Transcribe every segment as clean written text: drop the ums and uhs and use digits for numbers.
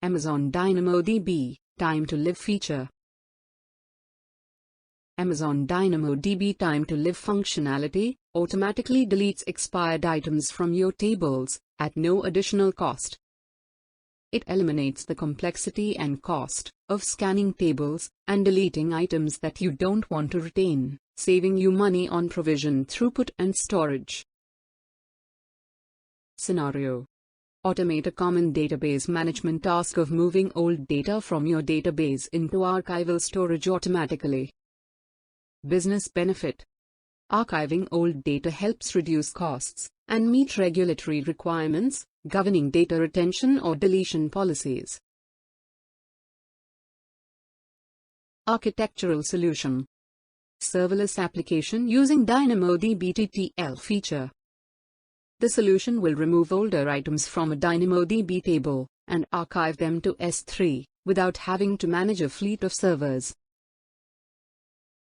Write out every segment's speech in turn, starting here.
Amazon DynamoDB Time to Live feature. Amazon DynamoDB Time to Live functionality automatically deletes expired items from your tables at no additional cost. It eliminates the complexity and cost of scanning tables and deleting items that you don't want to retain, saving you money on provision throughput and storage. Scenario: automate a common database management task of moving old data from your database into archival storage automatically. Business benefit: archiving old data helps reduce costs and meet regulatory requirements governing data retention or deletion policies. Architectural solution: serverless application using DynamoDB TTL feature. The solution will remove older items from a DynamoDB table and archive them to S3 without having to manage a fleet of servers.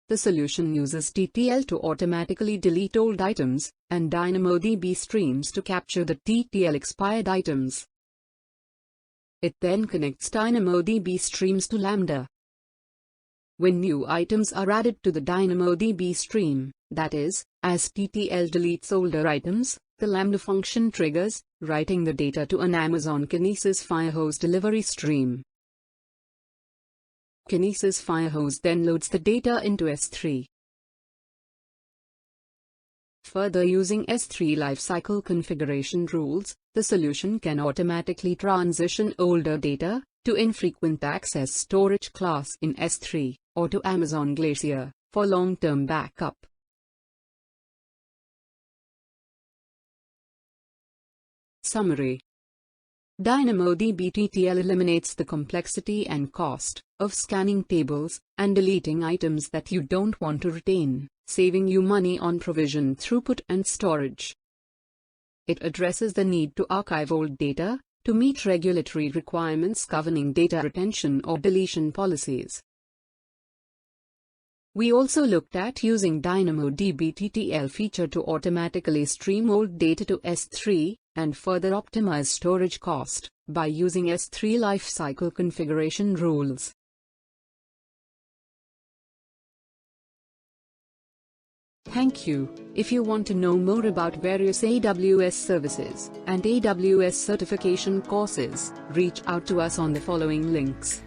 The solution uses TTL to automatically delete old items and DynamoDB streams to capture the TTL expired items. It then connects DynamoDB streams to Lambda. When new items are added to the DynamoDB stream, that is, as TTL deletes older items, the Lambda function triggers, writing the data to an Amazon Kinesis Firehose delivery stream. Kinesis Firehose then loads the data into S3. Further, using S3 lifecycle configuration rules, the solution can automatically transition older data to infrequent access storage class in S3 or to Amazon Glacier for long-term backup. Summary: DynamoDB TTL eliminates the complexity and cost of scanning tables and deleting items that you don't want to retain, saving you money on provision throughput and storage. It addresses the need to archive old data to meet regulatory requirements governing data retention or deletion policies. We also looked at using DynamoDB TTL feature to automatically stream old data to S3 and further optimize storage cost by using S3 lifecycle configuration rules. Thank you. If you want to know more about various AWS services and AWS certification courses, reach out to us on the following links.